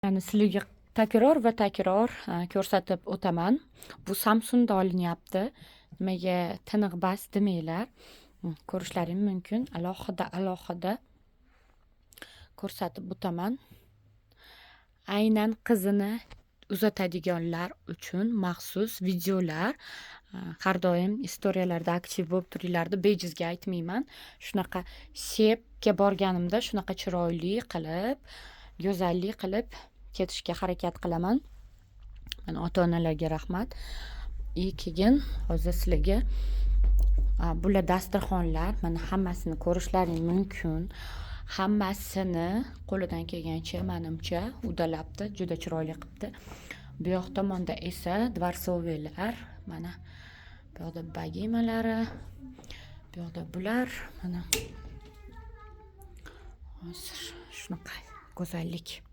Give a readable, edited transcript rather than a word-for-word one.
Mana sizlarga takror va takror ko'rsatib o'taman. Bu Samsungda olinyapti. Nimaga tiniq bas demanglar. Ko'rishlaring mumkin. Alohida ko'rsatib o'taman. Aynan qizini uzatadiganlar uchun maxsus videolar. Har doim istoriyalarda aktiv bo'lib turinglar deb bejizga aytmayman. Shunaqa shepga borganimda shunaqa chiroyli qilib, go'zallik qilib ketishga harakat qilaman. Mana ota-onalarga rahmat. Keyin hozir sizlarga bular dasturxonlar, mana hammasini ko'rishlaring mumkin. Hammasini qo'lidan kelgancha menimcha uddalabdi, juda chiroyli qilibdi. Bu yoq tomonda esa dvorsovelar, mana bu yoqda bagimalari, bu yoqda bular, mana hozir shunaqa go'zallik.